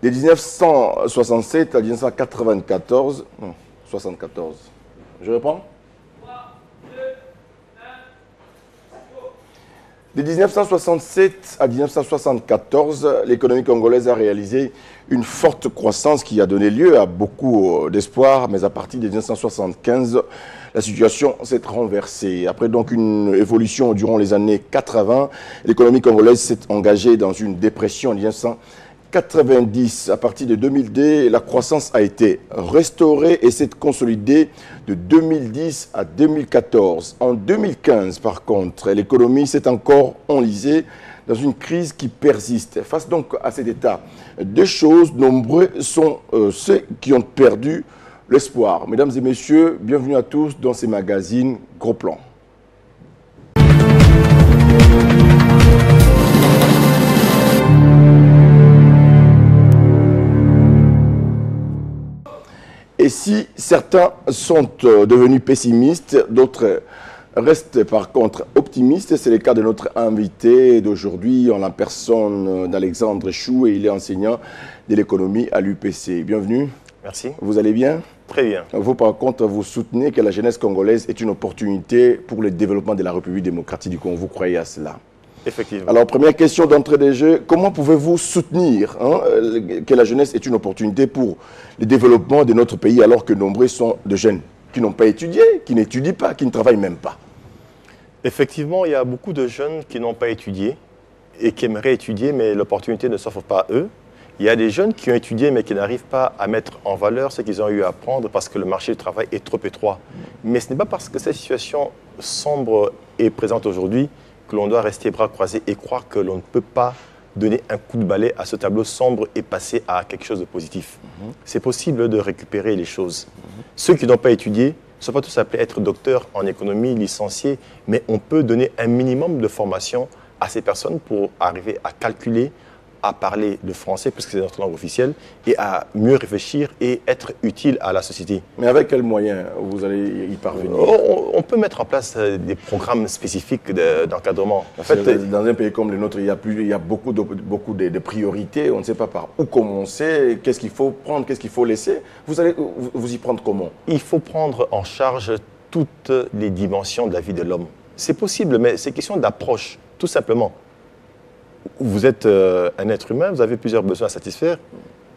De 1967 à 1994, non, 74. Je reprends. De 1967 à 1974, l'économie congolaise a réalisé une forte croissance qui a donné lieu à beaucoup d'espoir, mais à partir de 1975, la situation s'est renversée. Après donc une évolution durant les années 80, l'économie congolaise s'est engagée dans une dépression en 1990. À partir de 2002, la croissance a été restaurée et s'est consolidée de 2010 à 2014. En 2015, par contre, l'économie s'est encore enlisée dans une crise qui persiste. Face donc à cet état de choses, nombreux sont ceux qui ont perdu l'espoir. Mesdames et messieurs, bienvenue à tous dans ces magazines Gros Plan. Et si certains sont devenus pessimistes, d'autres restent par contre optimistes. C'est le cas de notre invité d'aujourd'hui, en la personne d'Alexandre Chou, et il est enseignant de l'économie à l'UPC. Bienvenue. Merci. Vous allez bien? Très bien. Vous, par contre, vous soutenez que la jeunesse congolaise est une opportunité pour le développement de la République démocratique du Congo. Vous croyez à cela? Effectivement. Alors, première question d'entrée de jeu, comment pouvez-vous soutenir que la jeunesse est une opportunité pour le développement de notre pays alors que nombreux sont de jeunes qui n'ont pas étudié, qui n'étudient pas, qui ne travaillent même pas? Effectivement, il y a beaucoup de jeunes qui n'ont pas étudié et qui aimeraient étudier, mais l'opportunité ne s'offre pas à eux. Il y a des jeunes qui ont étudié, mais qui n'arrivent pas à mettre en valeur ce qu'ils ont eu à apprendre parce que le marché du travail est trop étroit. Mais ce n'est pas parce que cette situation sombre est présente aujourd'hui que l'on doit rester bras croisés et croire que l'on ne peut pas donner un coup de balai à ce tableau sombre et passer à quelque chose de positif. C'est possible de récupérer les choses. Ceux qui n'ont pas étudié ne sont pas tous appelés à être docteurs en économie, licenciés, mais on peut donner un minimum de formation à ces personnes pour arriver à calculer, à parler le français, puisque c'est notre langue officielle, et à mieux réfléchir et être utile à la société. Mais avec quels moyens vous allez y parvenir? On peut mettre en place des programmes spécifiques d'encadrement. En fait, dans un pays comme le nôtre, il y a beaucoup de priorités. On ne sait pas par où commencer, qu'est-ce qu'il faut prendre, qu'est-ce qu'il faut laisser. Vous allez vous y prendre comment? Il faut prendre en charge toutes les dimensions de la vie de l'homme. C'est possible, mais c'est question d'approche, tout simplement. Vous êtes un être humain, vous avez plusieurs besoins à satisfaire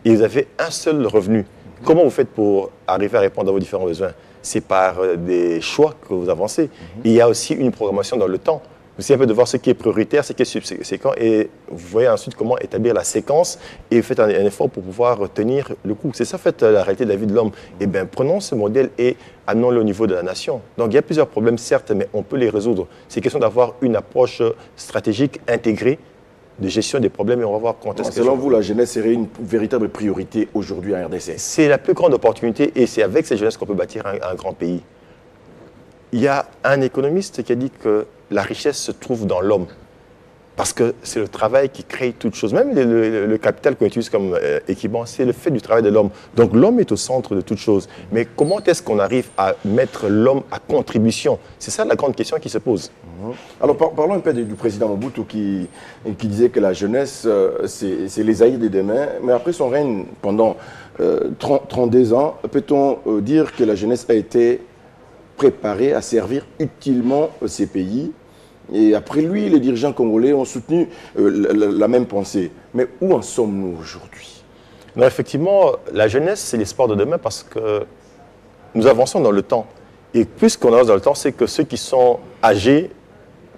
et vous avez un seul revenu. Comment vous faites pour arriver à répondre à vos différents besoins? C'est par des choix que vous avancez. Et il y a aussi une programmation dans le temps. Vous essayez un peu de voir ce qui est prioritaire, ce qui est subséquent, et vous voyez ensuite comment établir la séquence et vous faites un effort pour pouvoir tenir le coup. C'est ça, en fait, la réalité de la vie de l'homme. Eh bien, prenons ce modèle et amenons-le au niveau de la nation. Donc, il y a plusieurs problèmes, certes, mais on peut les résoudre. C'est question d'avoir une approche stratégique intégrée de gestion des problèmes et on va voir quand est-ce que... Selon vous, la jeunesse serait une véritable priorité aujourd'hui en RDC? C'est la plus grande opportunité et c'est avec cette jeunesse qu'on peut bâtir un grand pays. Il y a un économiste qui a dit que la richesse se trouve dans l'homme. Parce que c'est le travail qui crée toute chose. Même le capital qu'on utilise comme équipement, c'est le fait du travail de l'homme. Donc l'homme est au centre de toute chose. Mais comment est-ce qu'on arrive à mettre l'homme à contribution? C'est ça la grande question qui se pose. Alors parlons un peu du président Mobutu qui disait que la jeunesse, c'est les aïeux de demain. Mais après son règne pendant 32 ans, peut-on dire que la jeunesse a été préparée à servir utilement ces pays? Et après lui, les dirigeants congolais ont soutenu la même pensée. Mais où en sommes-nous aujourd'hui? Non, effectivement, la jeunesse, c'est l'espoir de demain parce que nous avançons dans le temps. Et puisqu'on avance dans le temps, c'est que ceux qui sont âgés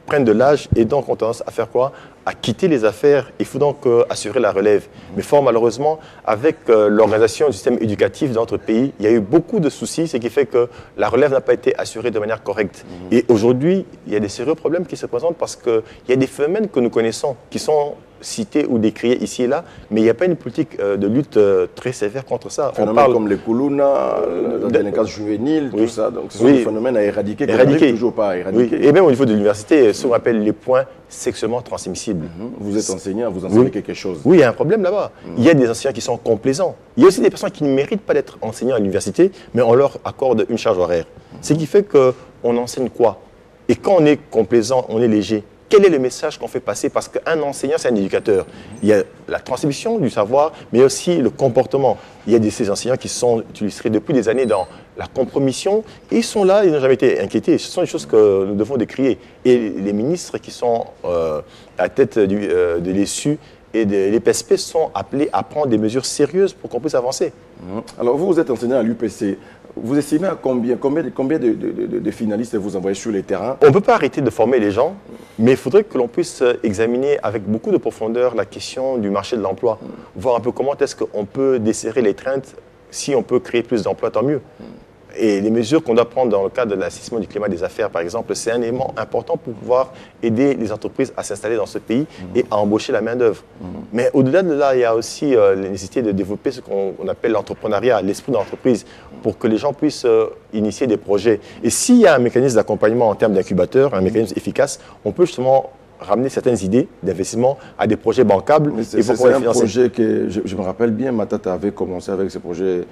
prennent de l'âge et donc ont tendance à faire quoi? À quitter les affaires. Il faut donc assurer la relève. Mais fort malheureusement, avec l'organisation du système éducatif de notre pays, il y a eu beaucoup de soucis, ce qui fait que la relève n'a pas été assurée de manière correcte. Et aujourd'hui, il y a des sérieux problèmes qui se présentent parce qu'il y a des phénomènes que nous connaissons, qui sont cités ou décriés ici et là, mais il n'y a pas une politique de lutte très sévère contre ça. On parle comme les Koulouna, la délinquance juvénile, tout ça. Donc ce sont des phénomènes à éradiquer, qu'on n'arrive toujours pas à éradiquer. Et même au niveau de l'université, ce qu'on appelle les points sexuellement transmissibles. Vous êtes enseignant, vous enseignez quelque chose. Oui, il y a un problème là-bas. Il y a des enseignants qui sont complaisants. Il y a aussi des personnes qui ne méritent pas d'être enseignants à l'université, mais on leur accorde une charge horaire. Ce qui fait qu'on enseigne quoi? Et quand on est complaisant, on est léger, quel est le message qu'on fait passer? Parce qu'un enseignant, c'est un éducateur. Il y a la transmission du savoir, mais aussi le comportement. Il y a ces enseignants qui sont illustrés depuis des années dans la compromission. Et ils sont là, ils n'ont jamais été inquiétés. Ce sont des choses que nous devons décrier. Et les ministres qui sont à la tête de l'ESU et de l'EPSP sont appelés à prendre des mesures sérieuses pour qu'on puisse avancer. Alors vous êtes enseignant à l'UPC. Vous estimez à combien de finalistes vous envoyez sur les terrains? On ne peut pas arrêter de former les gens, mais il faudrait que l'on puisse examiner avec beaucoup de profondeur la question du marché de l'emploi, voir un peu comment est-ce qu'on peut desserrer les traintes. Si on peut créer plus d'emplois, tant mieux. Et les mesures qu'on doit prendre dans le cadre de l'assistement du climat des affaires, par exemple, c'est un élément important pour pouvoir aider les entreprises à s'installer dans ce pays et à embaucher la main-d'œuvre. Mais au-delà de là, il y a aussi la nécessité de développer ce qu'on appelle l'entrepreneuriat, l'esprit d'entreprise, pour que les gens puissent initier des projets. Et s'il y a un mécanisme d'accompagnement en termes d'incubateur, un mécanisme efficace, on peut justement ramener certaines idées d'investissement à des projets bancables. C'est un projet que je me rappelle bien, Matata avait commencé avec ce projet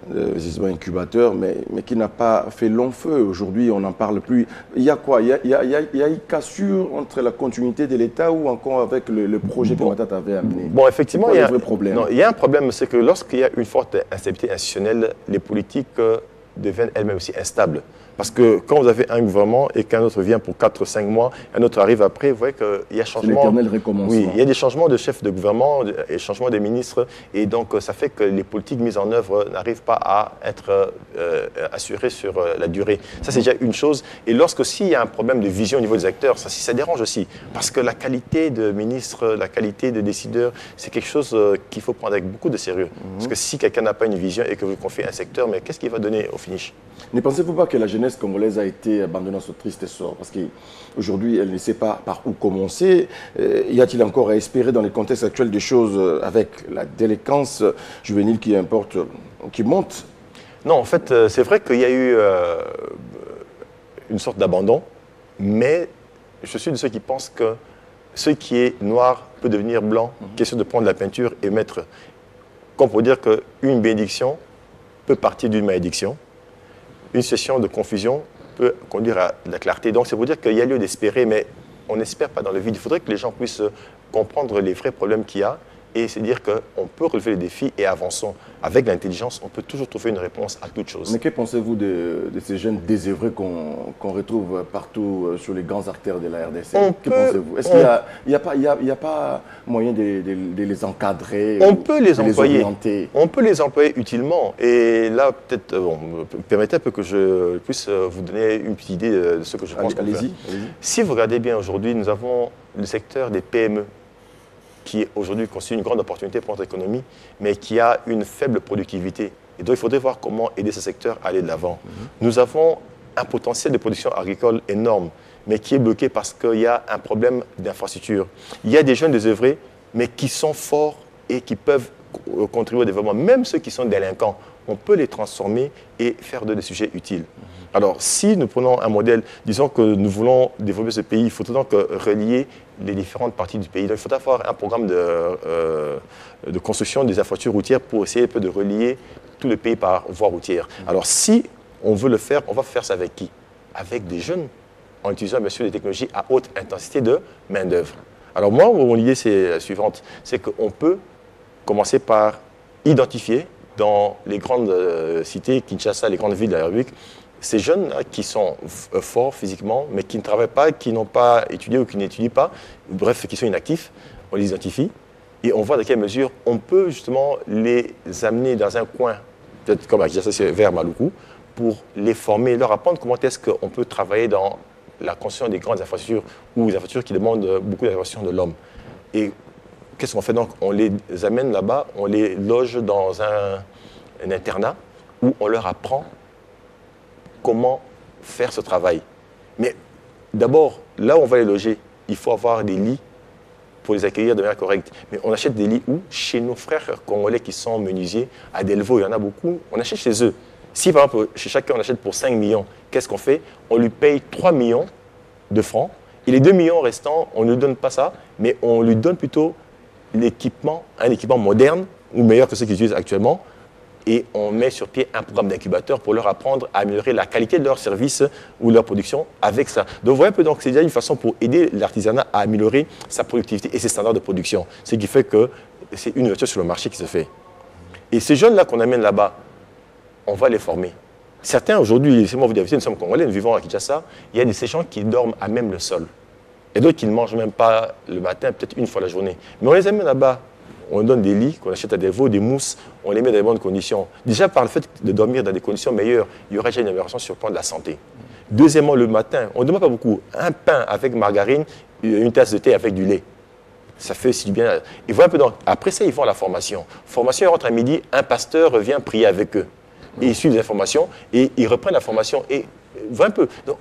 d'investissement incubateur, mais qui n'a pas fait long feu. Aujourd'hui, on n'en parle plus. Il y a quoi? Il y a une cassure entre la continuité de l'État ou encore avec le projet que Matata avait amené? Bon, effectivement, il y a un problème. Non, il y a un problème, c'est que lorsqu'il y a une forte instabilité institutionnelle, les politiques deviennent elles-mêmes aussi instables. Parce que quand vous avez un gouvernement et qu'un autre vient pour 4 ou 5 mois, un autre arrive après, vous voyez qu'il y a changement. C'est l'éternel recommencement. Oui, il y a des changements de chefs de gouvernement et changements des ministres. Et donc, ça fait que les politiques mises en œuvre n'arrivent pas à être assurées sur la durée. Ça, c'est déjà une chose. Et lorsque s'il y a un problème de vision au niveau des acteurs, ça dérange aussi. Parce que la qualité de ministre, la qualité de décideur, c'est quelque chose qu'il faut prendre avec beaucoup de sérieux. Parce que si quelqu'un n'a pas une vision et que vous confiez un secteur, mais qu'est-ce qu'il va donner au finish? Ne pensez-vous pas que la jeunesse congolaise a été abandonnée à ce triste sort? Parce qu'aujourd'hui, elle ne sait pas par où commencer. Y a-t-il encore à espérer dans le contexte actuel des choses avec la délinquance juvénile qui monte? Non, en fait, c'est vrai qu'il y a eu une sorte d'abandon, mais je suis de ceux qui pensent que ce qui est noir peut devenir blanc. Question de prendre la peinture et mettre... Comme pour dire qu'une bénédiction peut partir d'une malédiction. Une situation de confusion peut conduire à de la clarté. Donc, c'est pour dire qu'il y a lieu d'espérer, mais on n'espère pas dans le vide. Il faudrait que les gens puissent comprendre les vrais problèmes qu'il y a et se dire qu'on peut relever les défis et avançons. Avec l'intelligence, on peut toujours trouver une réponse à toute chose. Mais que pensez-vous de ces jeunes désœuvrés qu'on retrouve partout sur les grands artères de la RDC? Que pensez-vous? Est-ce qu'il n'y a pas moyen de les encadrer? On peut les employer. Orienter? On peut les employer utilement. Et là, peut-être, permettez un peu que je puisse vous donner une petite idée de ce que je pense. Allez-y. Si vous regardez bien aujourd'hui, nous avons le secteur des PME, qui aujourd'hui constitue une grande opportunité pour notre économie, mais qui a une faible productivité. Et donc, il faudrait voir comment aider ce secteur à aller de l'avant. Nous avons un potentiel de production agricole énorme, mais qui est bloqué parce qu'il y a un problème d'infrastructure. Il y a des jeunes désœuvrés, mais qui sont forts et qui peuvent contribuer au développement. Même ceux qui sont délinquants, on peut les transformer et faire de des sujets utiles. Alors, si nous prenons un modèle, disons que nous voulons développer ce pays, il faut donc relier les différentes parties du pays. Donc, il faut avoir un programme de construction des infrastructures routières pour essayer un peu de relier tout le pays par voie routière. Alors, si on veut le faire, on va faire ça avec qui? Avec des jeunes, en utilisant bien sûr des technologies à haute intensité de main-d'œuvre. Alors, moi, mon idée, c'est la suivante, c'est qu'on peut commencer par identifier dans les grandes cités, Kinshasa, les grandes villes de la République, ces jeunes qui sont forts physiquement, mais qui ne travaillent pas, qui n'ont pas étudié ou qui n'étudient pas, bref, qui sont inactifs, on les identifie et on voit dans quelle mesure on peut justement les amener dans un coin, peut-être comme à Kinshasa, vers Maluku, pour les former, leur apprendre comment est-ce qu'on peut travailler dans la construction des grandes infrastructures ou des infrastructures qui demandent beaucoup d'intervention de l'homme. Et qu'est-ce qu'on fait donc? On les amène là-bas, on les loge dans un internat où on leur apprend comment faire ce travail. Mais d'abord, là où on va les loger, il faut avoir des lits pour les accueillir de manière correcte. Mais on achète des lits où? Chez nos frères congolais qui sont menuisiers, à Delvaux, il y en a beaucoup, on achète chez eux. Si par exemple, chez chacun on achète pour 5 millions, qu'est-ce qu'on fait? On lui paye 3 millions de francs et les 2 millions restants, on ne lui donne pas ça, mais on lui donne plutôt l'équipement, un équipement moderne ou meilleur que ceux qu'ils utilisent actuellement. et on met sur pied un programme d'incubateur pour leur apprendre à améliorer la qualité de leur service ou leur production avec ça. Donc, vous voyez un peu, c'est déjà une façon pour aider l'artisanat à améliorer sa productivité et ses standards de production. Ce qui fait que c'est une ouverture sur le marché qui se fait. Et ces jeunes-là qu'on amène là-bas, on va les former. Certains, aujourd'hui, laissez-moi vous dire, nous sommes Congolais, nous vivons à Kinshasa, il y a de ces gens qui dorment à même le sol. Et d'autres qui ne mangent même pas le matin, peut-être une fois la journée. Mais on les amène là-bas. On donne des lits qu'on achète à des veaux, des mousses, on les met dans de bonnes conditions. Déjà, par le fait de dormir dans des conditions meilleures, il y aura déjà une amélioration sur le plan de la santé. Deuxièmement, le matin, on ne demande pas beaucoup. Un pain avec margarine, une tasse de thé avec du lait. Ça fait aussi du bien. Et voilà un peu donc, après ça, ils vont à la formation. Formation, ils rentrent à midi, un pasteur vient prier avec eux. Et ils suivent les informations et ils reprennent la formation. Et voilà un peu. Donc,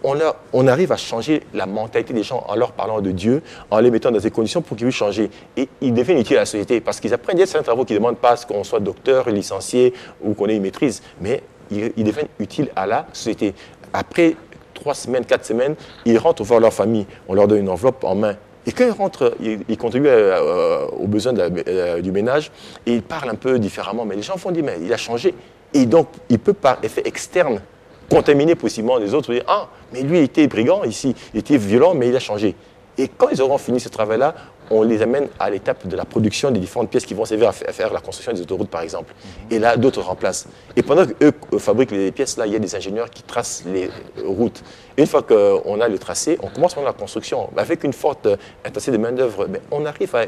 on arrive à changer la mentalité des gens en leur parlant de Dieu, en les mettant dans des conditions pour qu'ils puissent changer. Et ils deviennent utiles à la société parce qu'ils apprennent certains travaux qui ne demandent pas qu'on soit docteur, licencié ou qu'on ait une maîtrise, mais ils deviennent utiles à la société. Après 3 semaines, 4 semaines, ils rentrent voir leur famille. On leur donne une enveloppe en main. Et quand ils rentrent, ils contribuent aux besoins du ménage et ils parlent un peu différemment. Mais les gens vont dire, mais il a changé. Et donc, il peut par effet externe contaminer possiblement les autres, dire, ah, mais lui, il était brigand ici, il était violent, mais il a changé. Et quand ils auront fini ce travail-là, on les amène à l'étape de la production des différentes pièces qui vont servir à faire la construction des autoroutes, par exemple. Et là, d'autres remplacent. Et pendant qu'eux fabriquent les pièces-là, il y a des ingénieurs qui tracent les routes. Et une fois qu'on a le tracé, on commence maintenant la construction. Avec une forte intensité de main-d'œuvre, on arrive à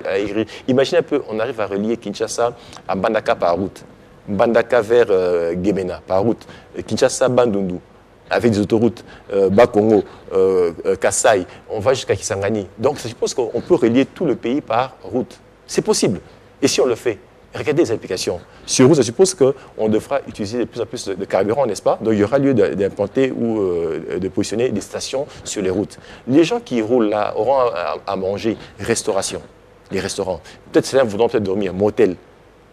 imaginez un peu, on arrive à relier Kinshasa à Mbandaka par route. Mbandaka vers Gemena par route. Kinshasa, Bandundu, avec des autoroutes, Bakongo, Kassai, on va jusqu'à Kisangani. Donc, je suppose qu'on peut relier tout le pays par route. C'est possible. Et si on le fait, regardez les applications. Sur route, je suppose qu'on devra utiliser de plus en plus de carburant, n'est-ce pas? Donc, il y aura lieu d'implanter ou de positionner des stations sur les routes. Les gens qui roulent là auront à manger, restauration, les restaurants. Peut-être certains voudront peut-être dormir, motel.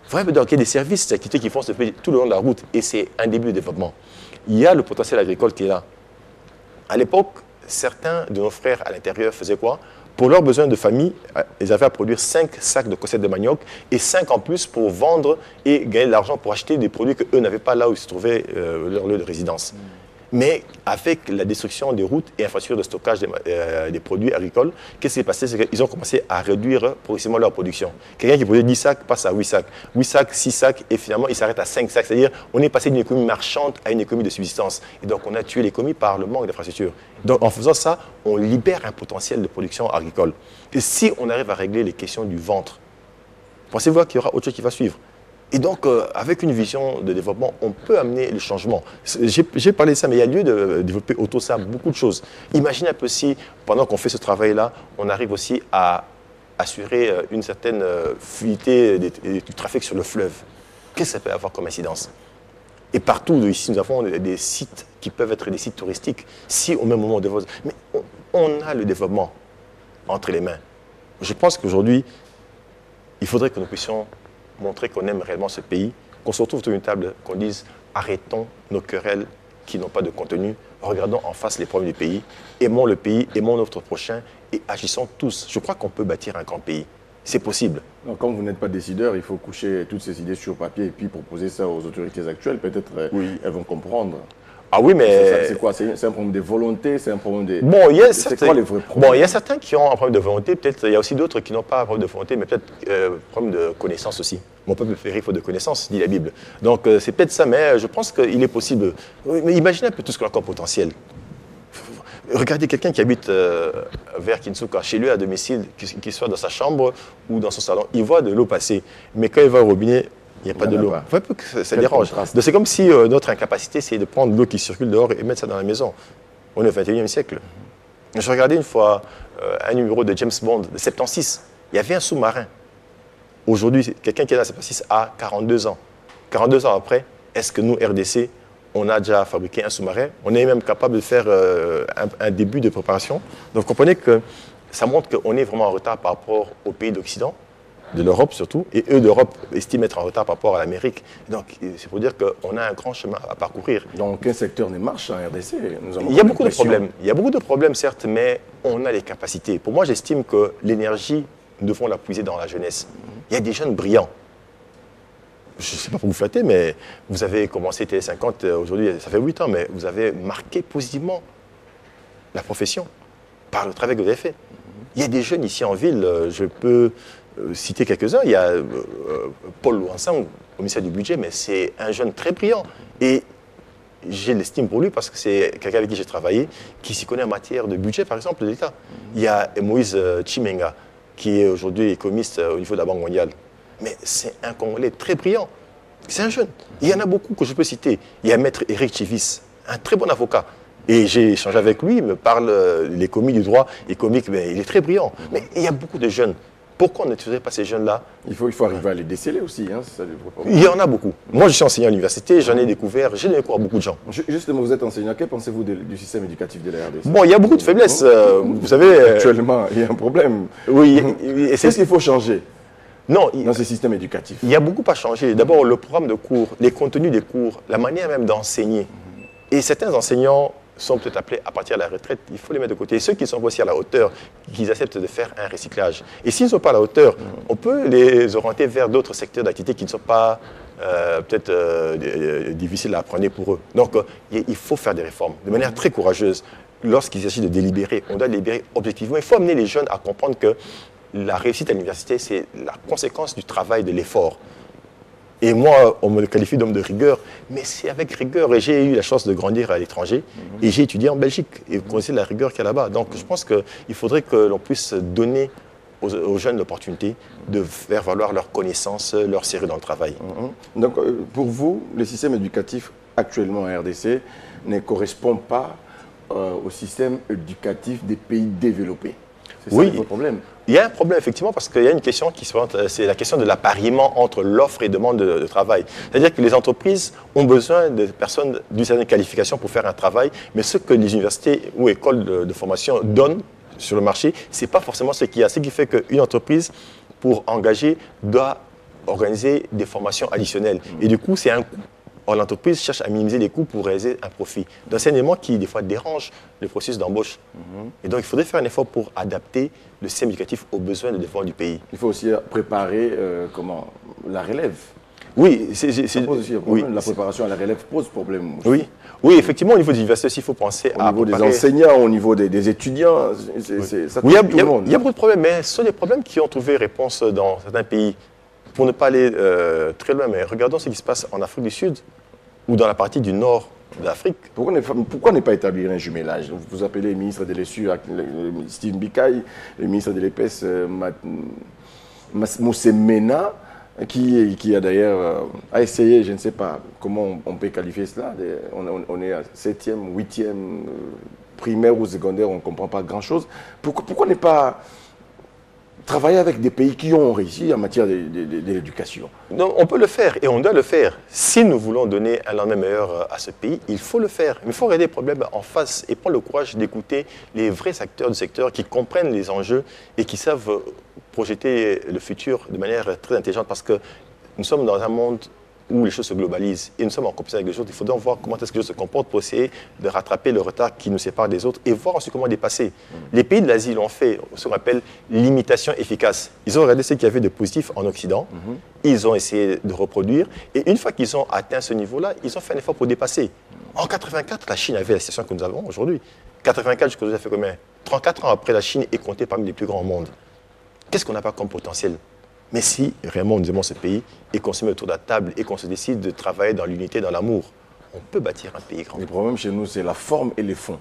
Vraiment, donc, il y a des services, des activités qui font se faire tout le long de la route et c'est un début de développement. Il y a le potentiel agricole qui est là. À l'époque, certains de nos frères à l'intérieur faisaient quoi? Pour leurs besoins de famille, ils avaient à produire 5 sacs de cossette de manioc et 5 en plus pour vendre et gagner de l'argent pour acheter des produits qu'eux n'avaient pas là où ils se trouvaient leur lieu de résidence. Mais avec la destruction des routes et infrastructures de stockage des produits agricoles, qu'est-ce qui s'est passé? C'est qu'ils ont commencé à réduire progressivement leur production. Quelqu'un qui produisait 10 sacs passe à 8 sacs. 8 sacs, 6 sacs, et finalement, il s'arrête à 5 sacs. C'est-à-dire, on est passé d'une économie marchande à une économie de subsistance. Et donc, on a tué l'économie par le manque d'infrastructures. Donc, en faisant ça, on libère un potentiel de production agricole. Et si on arrive à régler les questions du ventre, pensez-vous qu'il y aura autre chose qui va suivre? Et donc, avec une vision de développement, on peut amener le changement. J'ai parlé de ça, mais il y a lieu de développer autour de ça beaucoup de choses. Imaginez un peu si, pendant qu'on fait ce travail-là, on arrive aussi à assurer une certaine fluidité du trafic sur le fleuve. Qu'est-ce que ça peut avoir comme incidence? Et partout ici, nous avons des sites qui peuvent être des sites touristiques. Si au même moment on développe... Mais on a le développement entre les mains. Je pense qu'aujourd'hui, il faudrait que nous puissions montrer qu'on aime réellement ce pays, qu'on se retrouve autour d'une table, qu'on dise arrêtons nos querelles qui n'ont pas de contenu, regardons en face les problèmes du pays, aimons le pays, aimons notre prochain et agissons tous. Je crois qu'on peut bâtir un grand pays. C'est possible. Donc, comme vous n'êtes pas décideur, il faut coucher toutes ces idées sur papier et puis proposer ça aux autorités actuelles. Peut-être elles vont comprendre. Ah oui, mais... C'est quoi? C'est un problème de volonté? C'est un problème de... Bon, il y a c'est quoi les vrais problèmes? Bon, il y a certains qui ont un problème de volonté. Peut-être il y a aussi d'autres qui n'ont pas un problème de volonté, mais peut-être un problème de connaissance aussi. Mon peuple périt faute de connaissance, dit la Bible. Donc, c'est peut-être ça, mais je pense qu'il est possible. Mais imaginez un peu tout ce qu'on a comme potentiel. Regardez quelqu'un qui habite vers Kinsuka, chez lui à domicile, qu'il soit dans sa chambre ou dans son salon, il voit de l'eau passer. Mais quand il va au robinet, il n'y a pas de l'eau. Ça dérange. C'est comme si notre incapacité, c'est de prendre l'eau qui circule dehors et mettre ça dans la maison. On est au XXIe siècle. Je regardais une fois un numéro de James Bond de 76. Il y avait un sous-marin. Aujourd'hui, quelqu'un qui est dans 76 a 42 ans. 42 ans après, est-ce que nous, RDC, on a déjà fabriqué un sous-marin? On est même capable de faire un début de préparation. Donc, vous comprenez que ça montre qu'on est vraiment en retard par rapport aux pays d'Occident, de l'Europe surtout, et eux d'Europe estiment être en retard par rapport à l'Amérique. Donc, c'est pour dire qu'on a un grand chemin à parcourir. Donc, un secteur ne marche en RDC? Il y a beaucoup de problèmes. Il y a beaucoup de problèmes, certes, mais on a les capacités. Pour moi, j'estime que l'énergie, nous devons la puiser dans la jeunesse. Il y a des jeunes brillants. je ne sais pas pour vous flatter, mais vous avez commencé Télé50, aujourd'hui, ça fait 8 ans, mais vous avez marqué positivement la profession par le travail que vous avez fait. Il y a des jeunes ici en ville, je peux citer quelques-uns. Il y a Paul Louansan au ministère du Budget, mais c'est un jeune très brillant. Et j'ai l'estime pour lui parce que c'est quelqu'un avec qui j'ai travaillé, qui s'y connaît en matière de budget, par exemple, de l'État. Il y a Moïse Chimenga, qui est aujourd'hui économiste au niveau de la Banque mondiale. Mais c'est un Congolais très brillant. C'est un jeune. Il y en a beaucoup que je peux citer. Il y a Maître Eric Chivis, un très bon avocat. Et j'ai échangé avec lui, il me parle l'économie du droit économique, mais il est très brillant. Mais il y a beaucoup de jeunes. Pourquoi on n'étudie pas ces jeunes-là? Il faut arriver à les déceler aussi. Hein, ça, il y en a beaucoup. Moi, je suis enseignant à l'université, j'en ai découvert, j'ai donné cours à beaucoup de gens. Justement, vous êtes enseignant. Que pensez-vous du système éducatif de la RDC? Bon, il y a beaucoup de faiblesses. Vous savez. Actuellement, il y a un problème. Oui. Qu'est-ce qu'il faut changer dans ce système éducatif? Il y a beaucoup à changer. D'abord, le programme de cours, les contenus des cours, la manière même d'enseigner. Et certains enseignants sont peut-être appelés à partir de la retraite, il faut les mettre de côté. Et ceux qui sont aussi à la hauteur, qu'ils acceptent de faire un recyclage. Et s'ils ne sont pas à la hauteur, on peut les orienter vers d'autres secteurs d'activité qui ne sont pas peut-être difficiles à apprendre pour eux. Donc, il faut faire des réformes de manière très courageuse. Lorsqu'il s'agit de délibérer, on doit délibérer objectivement. Il faut amener les jeunes à comprendre que la réussite à l'université, c'est la conséquence du travail, de l'effort. Et moi, on me qualifie d'homme de rigueur, mais c'est avec rigueur. Et j'ai eu la chance de grandir à l'étranger, et j'ai étudié en Belgique, et vous connaissez la rigueur qu'il y a là-bas. Donc je pense qu'il faudrait que l'on puisse donner aux jeunes l'opportunité de faire valoir leurs connaissances, leur sérieux dans le travail. Donc pour vous, le système éducatif actuellement en RDC ne correspond pas au système éducatif des pays développés. C'est ça le problème. Il y a un problème, effectivement, parce qu'il y a une question qui se présente, c'est la question de l'appariement entre l'offre et demande de travail. C'est-à-dire que les entreprises ont besoin de personnes d'une certaine qualification pour faire un travail, mais ce que les universités ou écoles de formation donnent sur le marché, ce n'est pas forcément ce qu'il y a. Ce qui fait qu'une entreprise, pour engager, doit organiser des formations additionnelles. Et du coup, c'est un coût. Or, l'entreprise cherche à minimiser les coûts pour réaliser un profit. Donc, c'est un élément qui, des fois, dérange le processus d'embauche. Et donc, il faudrait faire un effort pour adapter le système éducatif aux besoins de développement du pays. Il faut aussi préparer la relève. Oui, ça pose aussi un problème. La préparation à la relève pose problème. Oui. Oui, effectivement, au niveau de l'université aussi, il faut penser à... Au niveau des enseignants, au niveau des étudiants, ça touche tout le monde. Il y a beaucoup de problèmes, mais ce sont des problèmes qui ont trouvé réponse dans certains pays. Pour ne pas aller très loin, mais regardons ce qui se passe en Afrique du Sud ou dans la partie du nord de l'Afrique. Pourquoi ne pas établir un jumelage? Vous appelez le ministre de l'ESU, Steve Bikaï, le ministre de l'EPS, Moussemena, qui a d'ailleurs essayé, je ne sais pas comment on peut qualifier cela, on est à 7e, 8e primaire ou secondaire, on ne comprend pas grand-chose. Pourquoi ne pas travailler avec des pays qui ont réussi en matière de l'éducation? On peut le faire et on doit le faire. Si nous voulons donner un lendemain meilleur à ce pays, il faut le faire. Mais il faut regarder les problèmes en face et prendre le courage d'écouter les vrais acteurs du secteur qui comprennent les enjeux et qui savent projeter le futur de manière très intelligente, parce que nous sommes dans un monde où les choses se globalisent et nous sommes en compétition avec les autres. Il faudrait voir comment est-ce que les choses se comportent pour essayer de rattraper le retard qui nous sépare des autres et voir ensuite comment dépasser. Les pays de l'Asie l'ont fait, ce qu'on appelle l'imitation efficace. Ils ont regardé ce qu'il y avait de positif en Occident, ils ont essayé de reproduire, et une fois qu'ils ont atteint ce niveau-là, ils ont fait un effort pour dépasser. En 84, la Chine avait la situation que nous avons aujourd'hui. 84, je crois que ça fait combien? 34 ans après, la Chine est comptée parmi les plus grands au monde. Qu'est-ce qu'on n'a pas comme potentiel? Mais si réellement nous aimons ce pays et qu'on se met autour de la table et qu'on se décide de travailler dans l'unité, dans l'amour, on peut bâtir un pays grand. Le problème chez nous, c'est la forme et les fonds.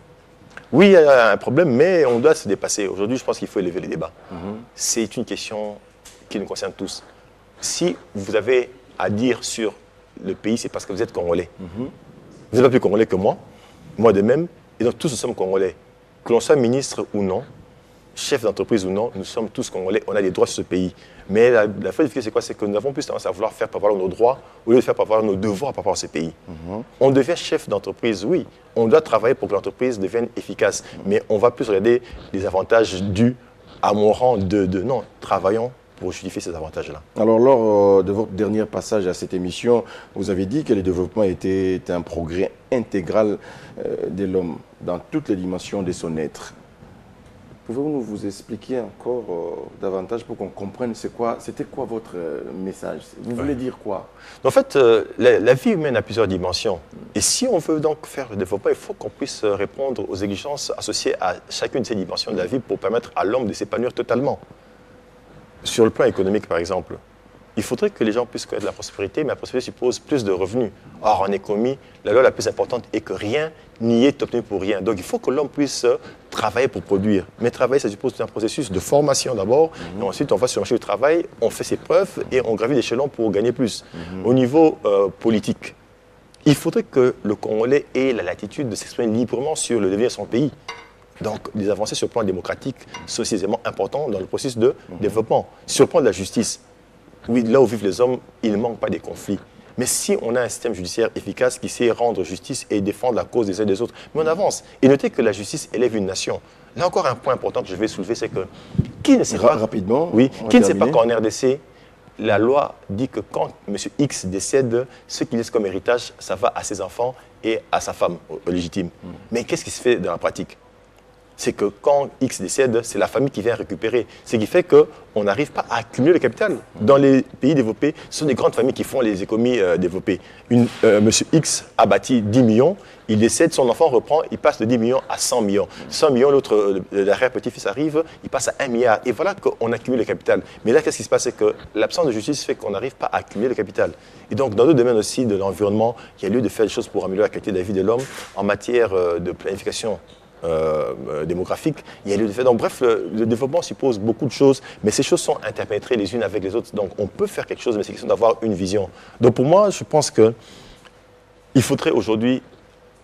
Oui, il y a un problème, mais on doit se dépasser. Aujourd'hui, je pense qu'il faut élever les débats. C'est une question qui nous concerne tous. Si vous avez à dire sur le pays, c'est parce que vous êtes Congolais. Vous n'êtes pas plus Congolais que moi de même, et donc tous nous sommes Congolais. Que l'on soit ministre ou non, chef d'entreprise ou non, nous sommes tous Congolais, on a des droits sur ce pays. Mais la vraie difficulté, c'est quoi? C'est que nous avons plus tendance à vouloir faire prévaloir nos droits au lieu de faire prévaloir nos devoirs par rapport à ce pays. On devient chef d'entreprise, oui. On doit travailler pour que l'entreprise devienne efficace. Mais on va plus regarder les avantages dus à mon rang de non, travaillons pour justifier ces avantages-là. Alors, lors de votre dernier passage à cette émission, vous avez dit que le développement était un progrès intégral de l'homme dans toutes les dimensions de son être. Pouvez-vous vous expliquer encore davantage pour qu'on comprenne c'était quoi votre message? Vous voulez dire quoi? En fait, la vie humaine a plusieurs dimensions. Et si on veut donc faire le développement, il faut qu'on puisse répondre aux exigences associées à chacune de ces dimensions de la vie pour permettre à l'homme de s'épanouir totalement. Sur le plan économique, par exemple, il faudrait que les gens puissent connaître la prospérité, mais la prospérité suppose plus de revenus. Or, en économie, la loi la plus importante est que rien n'y est obtenu pour rien. Donc, il faut que l'homme puisse travailler pour produire. Mais travailler, ça suppose tout un processus de formation d'abord, et ensuite on va sur le marché du travail, on fait ses preuves et on gravit l'échelon pour gagner plus. Au niveau politique, il faudrait que le Congolais ait la latitude de s'exprimer librement sur le devenir de son pays. Donc, des avancées sur le plan démocratique sont aussi importantes dans le processus de développement. Sur le plan de la justice, oui, là où vivent les hommes, il ne manque pas des conflits. Mais si on a un système judiciaire efficace qui sait rendre justice et défendre la cause des uns et des autres, mais on avance. Et notez que la justice élève une nation. Là encore, un point important que je vais soulever, c'est que qui ne sait pas, rapidement, oui, qui ne sait pas qu'en RDC, la loi dit que quand M. X décède, ce qu'il laisse comme héritage, ça va à ses enfants et à sa femme légitime. Mais qu'est-ce qui se fait dans la pratique? C'est que quand X décède, c'est la famille qui vient récupérer. Ce qui fait qu'on n'arrive pas à accumuler le capital. Dans les pays développés, ce sont des grandes familles qui font les économies développées. Monsieur X a bâti 10 millions, il décède, son enfant reprend, il passe de 10 millions à 100 millions. 100 millions, l'autre, l'arrière-petit-fils arrive, il passe à 1 milliard. Et voilà qu'on accumule le capital. Mais là, qu'est-ce qui se passe? C'est que l'absence de justice fait qu'on n'arrive pas à accumuler le capital. Et donc, dans d'autres domaines aussi de l'environnement, il y a lieu de faire des choses pour améliorer la qualité de la vie de l'homme en matière de planification démographique, il y a lieu de faire. Donc bref, le développement suppose beaucoup de choses, mais ces choses sont interpénétrées les unes avec les autres. Donc on peut faire quelque chose, mais c'est question d'avoir une vision. Donc pour moi, je pense qu'il faudrait aujourd'hui,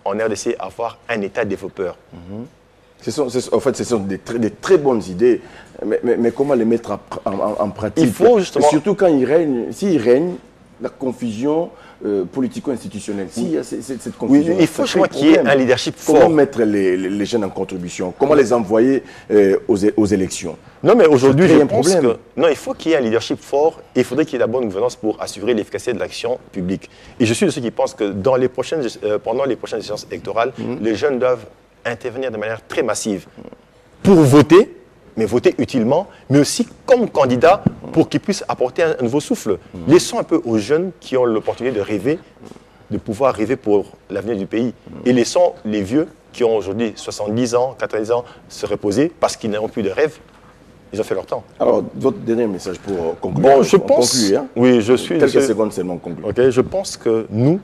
en RDC, avoir un État développeur. En fait, ce sont des très bonnes idées, mais comment les mettre en pratique? Il faut justement... Et surtout quand s'il règne la confusion politico-institutionnelle. S'il y a cette confusion, oui, il faut qu'il y ait un leadership fort. Comment mettre les jeunes en contribution? Comment les envoyer aux élections? Non, mais aujourd'hui, je pense que non, il faut qu'il y ait un leadership fort et il faudrait qu'il y ait la bonne gouvernance pour assurer l'efficacité de l'action publique. Et je suis de ceux qui pensent que pendant les prochaines échéances électorales, les jeunes doivent intervenir de manière très massive pour voter, mais voter utilement, mais aussi comme candidat pour qu'ils puissent apporter un nouveau souffle. Laissons un peu aux jeunes qui ont l'opportunité de rêver, de pouvoir rêver pour l'avenir du pays. Et laissons les vieux qui ont aujourd'hui 70 ans, 90 ans se reposer parce qu'ils n'ont plus de rêve. Ils ont fait leur temps. Alors, votre dernier message pour conclure. Bon, je pense... Conclure, hein? Oui, je suis... Quelques secondes seulement conclure. Okay, je pense que nous,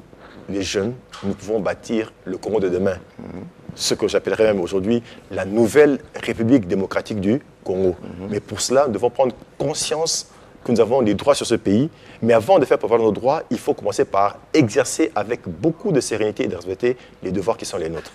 les jeunes, nous pouvons bâtir le Congo de demain. Ce que j'appellerais même aujourd'hui la nouvelle République démocratique du Congo. Mais pour cela, nous devons prendre conscience que nous avons des droits sur ce pays. Mais avant de faire prévaloir nos droits, il faut commencer par exercer avec beaucoup de sérénité et de respecter les devoirs qui sont les nôtres.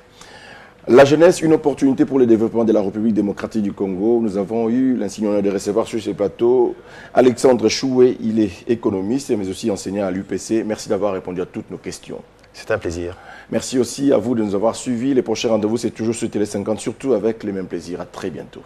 La jeunesse, une opportunité pour le développement de la République démocratique du Congo. Nous avons eu l'insigne honneur de recevoir sur ce plateau Alexandre Choué. Il est économiste, mais aussi enseignant à l'UPC. Merci d'avoir répondu à toutes nos questions. C'est un plaisir. Merci aussi à vous de nous avoir suivis. Les prochains rendez-vous, c'est toujours sur Télé 50, surtout avec les mêmes plaisirs. À très bientôt.